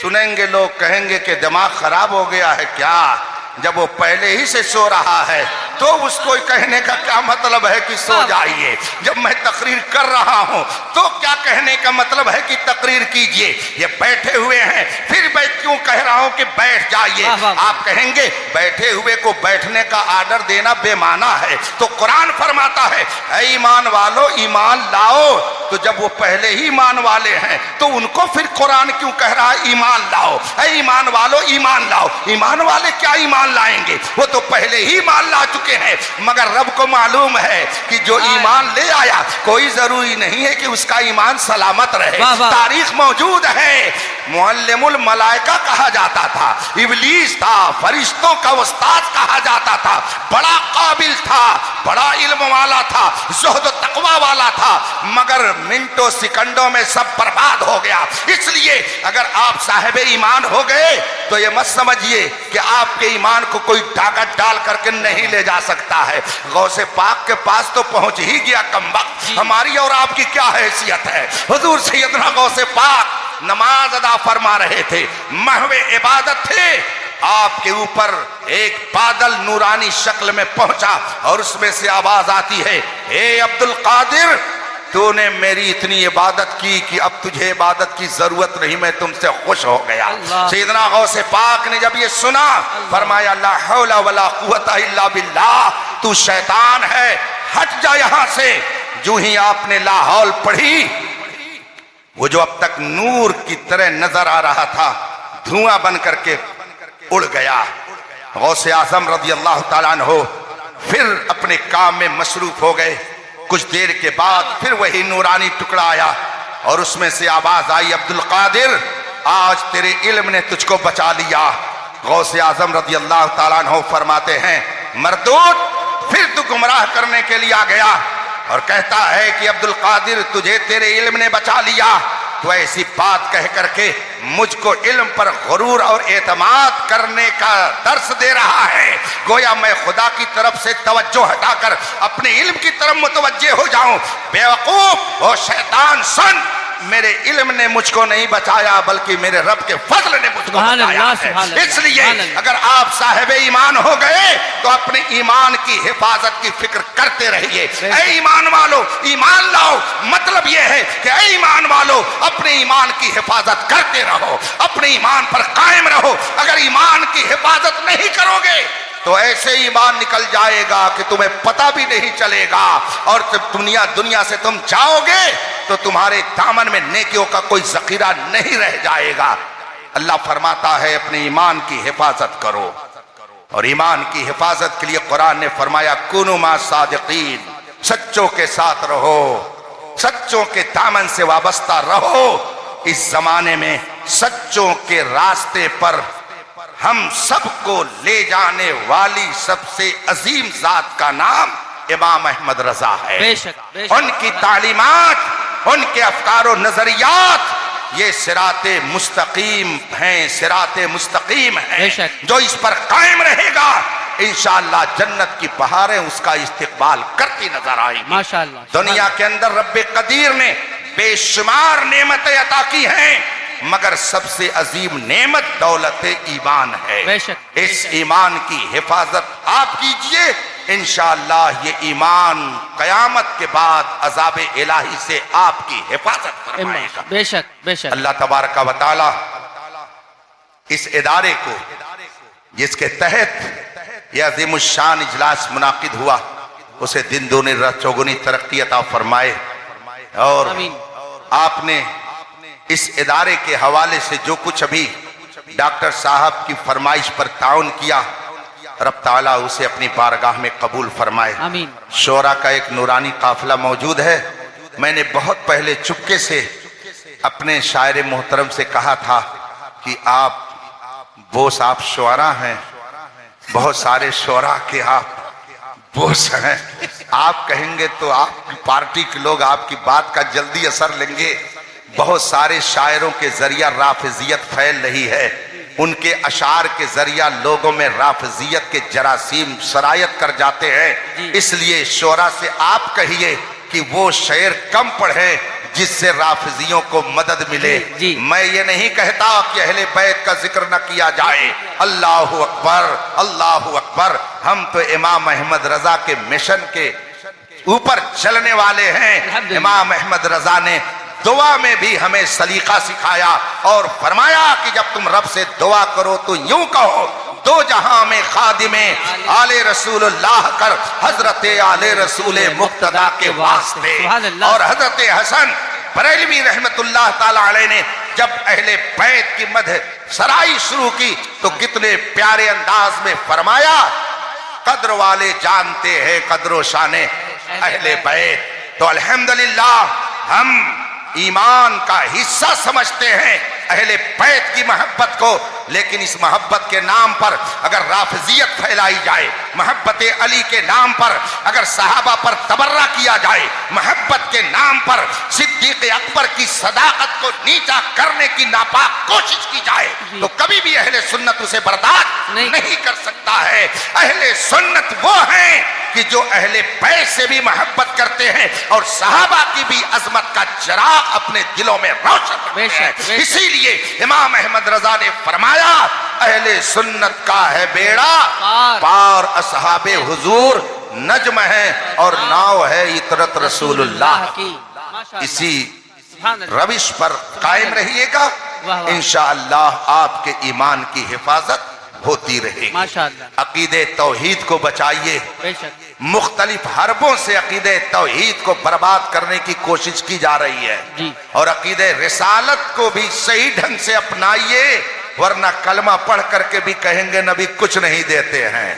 सुनेंगे लोग, कहेंगे कि दिमाग खराब हो गया है क्या? जब वो पहले ही से सो रहा है तो उसको कहने का क्या मतलब है कि सो जाइए? जब मैं तकरीर कर रहा हूं तो क्या कहने का मतलब है कि तकरीर कीजिए? ये बैठे हुए हैं, फिर मैं क्यों कह रहा हूं कि बैठ जाइए? आप कहेंगे बैठे हुए को बैठने का आर्डर देना बेमाना है, तो कुरान फरमाता है ऐ ईमान वालो ईमान लाओ। तो जब वो पहले ही ईमान वाले हैं तो उनको फिर कुरान क्यों कह रहा है ईमान लाओ? है ईमान वालो ईमान लाओ। ईमान वाले क्या ईमान लाएंगे? वो तो पहले ही ईमान ला चुके हैं। मगर रब को मालूम है कि जो ईमान ले आया कोई जरूरी नहीं है कि उसका ईमान सलामत रहे। तारीख मौजूद है, मुअल्लिमुल मलाइका कहा जाता था, इब्लीस था, फरिश्तों का उस्ताद कहा जाता था, बड़ा काबिल था, बड़ा इल्म वाला था, ज़ुहद तकवा वाला था, मगर मिनटों सेकंडों में सब बर्बाद हो गया। इसलिए अगर आप साहिब ईमान हो गए तो ये मत समझिए कि आपके ईमान को कोई ताकत डाल करके नहीं ले जा सकता है। गौसे पाक के पास तो पहुंच ही गया कमबख्त। हमारी और आपकी क्या हैसियत है? हुजूर सैयदना गौसे पाक नमाज अदा फरमा रहे थे, महवे इबादत थे, आपके ऊपर एक बादल नूरानी शक्ल में पहुंचा और उसमें से आवाज आती है, हे अब्दुल कादिर, तूने मेरी इतनी इबादत की कि अब तुझे इबादत की जरूरत नहीं, मैं तुमसे खुश हो गया। सैयदना गौसे पाक ने जब ये सुना फरमाया, ला हौला वला कुव्वता इल्ला बिल्लाह, तू शैतान है, हट जा यहां से। जो ही आपने लाहौल पढ़ी, वो जो अब तक नूर की तरह नजर आ रहा था धुआं बन करके उड़ गया। गौसे आजम रज़ी अल्लाह ताला अन्हु फिर अपने काम में मसरूफ हो गए। कुछ देर के बाद फिर वही नूरानी टुकड़ा आया और उसमें से आवाज आई, अब्दुल कादिर, आज तेरे इल्म ने तुझको बचा लिया। गौसे आजम रज़ी अल्लाह ताला अन्हु फरमाते हैं, मरदूद, फिर तू गुमराह करने के लिए आ गया और कहता है कि अब्दुल कादिर, तुझे तेरे इल्म ने बचा लिया। तो ऐसी बात कह करके मुझको इल्म पर गुरूर और एतमाद करने का दर्स दे रहा है। गोया मैं खुदा की तरफ से तवज्जो हटाकर अपने इल्म की तरफ मुतवज्जे हो जाऊं। बेवकूफ और शैतान, सुन, मेरे इल्म ने मुझको नहीं बचाया बल्कि मेरे रब के फजल ने मुझको बचाया है। इसलिए अगर आप साहिब ईमान हो गए तो अपने ईमान की हिफाजत की फिक्र करते रहिए। ऐ ईमान वालो, ईमान लाओ। मतलब यह है कि ऐ ईमान वालो, अपने ईमान की हिफाजत करते रहो, अपने ईमान पर कायम रहो। अगर ईमान की हिफाजत नहीं करोगे तो ऐसे ईमान निकल जाएगा कि तुम्हें पता भी नहीं चलेगा, और जब दुनिया से तुम जाओगे तो तुम्हारे दामन में नेकियों का कोई जखीरा नहीं रह जाएगा। अल्लाह फरमाता है, अपने ईमान की हिफाजत करो। और ईमान की हिफाजत के लिए कुरान ने फरमाया, कुनु मा सादिकीन, सच्चों के साथ रहो, सच्चों के दामन से वाबस्ता रहो। इस जमाने में सच्चों के रास्ते पर हम सबको ले जाने वाली सबसे अजीम जात का नाम इमाम अहमद रजा है। बेशक, बेशक। उनकी तालीमात, उनके अफकार नजरियात, ये सिराते मुस्तकीम हैं, सिराते मुस्तकीम हैं। जो इस पर कायम रहेगा इंशाअल्लाह जन्नत की बहारें उसका इस्तिकबाल करती नजर आएगी। माशाअल्लाह। दुनिया के अंदर रब्बे कदीर ने बेशुमार नेमतें अता की हैं, मगर सबसे अजीम नेमत दौलत ईमान है। इस ईमान की हिफाजत आप कीजिए, इंशाअल्लाह ये ईमान कयामत के बाद अजाब इलाही से आपकी हिफाजत फरमाएगा। बेशक, बेशक। अल्लाह तबारक व तआला इस इदारे को, जिसके तहत यह अज़ीमुश्शान इजलास मुनाकिद हुआ, उसे दिन दूनी रात चौगुनी तरक्की अता फरमाए। और आपने इस इदारे के हवाले से जो कुछ अभी डॉक्टर साहब की फरमाइश पर ताउन किया, रब ताला उसे अपनी बारगाह में कबूल फरमाए। आमीन। शोरा का एक नूरानी काफिला मौजूद है। मैंने बहुत पहले चुपके से अपने शायर मोहतरम से कहा था कि आप बोस, आप शोरा हैं, बहुत सारे शोरा के आप बोस हैं, आप कहेंगे तो आपकी पार्टी के लोग आपकी बात का जल्दी असर लेंगे। बहुत सारे शायरों के जरिया राफिजियत फैल रही है, उनके अशार के जरिया लोगों में राफिजियत के जरासीम सरायत कर जाते हैं। इसलिए शोरा से आप कहिए कि वो शेर कम पढ़े जिससे राफिजियों को मदद मिले। मैं ये नहीं कहता कि अहले बैत का जिक्र न किया जाए। अल्लाहु अकबर, अल्लाहु अकबर। हम तो इमाम अहमद रजा के मिशन के ऊपर चलने वाले हैं। इमाम अहमद रजा ने दुआ में भी हमें सलीका सिखाया और फरमाया कि जब तुम रब से दुआ करो तो यूं कहो, दो जहां में खादिमे आले रसूलुल्लाह कर हजरत आले रसूल मुक्तदा के वास्ते। और हजरत हसन बरेलवी रहमतुल्लाह ताला अलैह ने जब अहले बैत की मदह सराई शुरू की तो कितने प्यारे अंदाज में फरमाया, कद्र वाले जानते हैं कद्र शाने अहले बैत। तो अल्हम्दुलिल्लाह हम ईमान का हिस्सा समझते हैं अहले बैत की मोहब्बत को, लेकिन इस मोहब्बत के नाम पर अगर राफिजियत फैलाई जाए, मोहब्बत अली के नाम पर अगर सहाबा पर तबर्रा किया जाए, मोहब्बत के नाम पर सिद्दीक अकबर की सदाकत को नीचा करने की नापाक कोशिश की जाए तो कभी भी अहले सुन्नत उसे बर्दाश्त नहीं कर सकता है। अहले सुन्नत वो हैं कि जो अहले बैत से भी मोहब्बत करते हैं और सहाबा की भी अजमत का चिराग अपने दिलों में रोशन करते हैं। इसीलिए इमाम अहमद रजा ने फरमाया, अहले सुन्नत का है बेड़ा पार, असहाबे हुजूर नज्म है और नाव है इतरत रसूलुल्लाह की। इसी रविश पर कायम रहिएगा, इंशाअल्लाह आपके ईमान की हिफाजत होती रहेगी। माशाअल्लाह। अकीदे तौहीद को बचाइए। मुख्तलिफ हरबों से अकीदे तौहीद को बर्बाद करने की कोशिश की जा रही है जी। और अकीदे रिसालत को भी सही ढंग से अपनाइए, वरना कलमा पढ़ करके भी कहेंगे नबी कुछ नहीं देते हैं,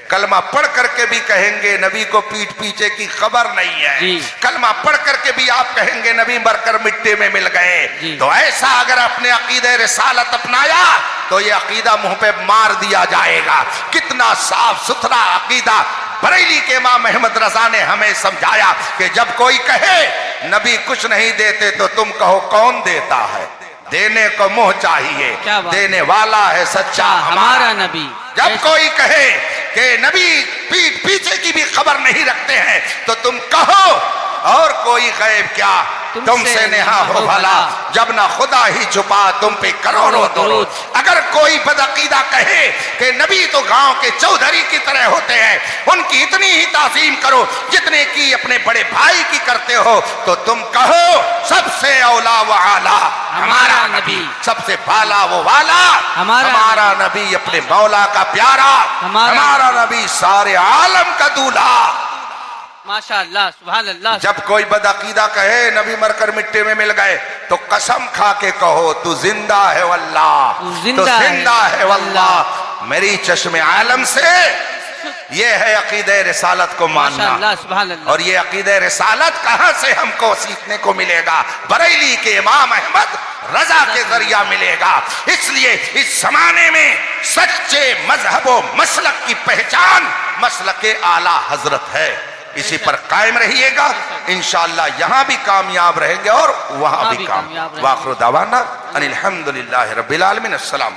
कलमा पढ़ करके भी कहेंगे नबी को पीठ पीछे की खबर नहीं है, कलमा पढ़ करके भी आप कहेंगे नबी मरकर मिट्टी में मिल गए। तो ऐसा अगर अपने अकीदे रिसालत अपनाया तो ये अकीदा मुंह पे मार दिया जाएगा। कितना साफ सुथरा अकीदा बरेली के इमाम अहमद रजा ने हमें समझाया कि जब कोई कहे नबी कुछ नहीं देते तो तुम कहो कौन देता है, देने को मुंह चाहिए, देने वाला है सच्चा हमारा नबी। जब कोई कहे कि नबी पीठ पीछे की भी खबर नहीं रखते हैं तो तुम कहो और कोई गैब क्या तुमसे नेहा हो भला, जब ना खुदा ही छुपा तुम पे करोड़ों दुरूद। अगर कोई बदअकीदा कहे कि नबी तो गांव के चौधरी की तरह होते हैं, उनकी इतनी ही ताजीम करो जितने की अपने बड़े भाई की करते हो, तो तुम कहो सबसे औला व आला हमारा नबी, सबसे बाला वो वाला हमारा नबी, अपने मौला का प्यारा हमारा नबी, सारे आलम का दूल्हा। माशाअल्लाह, सुभान अल्लाह। जब कोई बदअकीदा कहे नबी मरकर मिट्टी में मिल गए तो कसम खा के कहो तू जिंदा है वल्लाह, तो जिंदा है वल्लाह। मेरी चश्मे आलम से ये है अकीदे रिसालत को मानना। सुभान अल्लाह। और ये अकीदे रिसालत कहां से हमको सीखने को मिलेगा? बरेली के इमाम अहमद रजा के जरिया मिलेगा। इसलिए इस जमाने में सच्चे मजहब व मसलक की पहचान मसलक आला हजरत है। इसी पर कायम रहिएगा, इंशाअल्लाह यहाँ भी कामयाब रहेंगे और वहां भी कामयाब। वाखिर दावाना अनिल हम्दुलिल्लाहि रब्बिल आलमीन। अस्सलाम।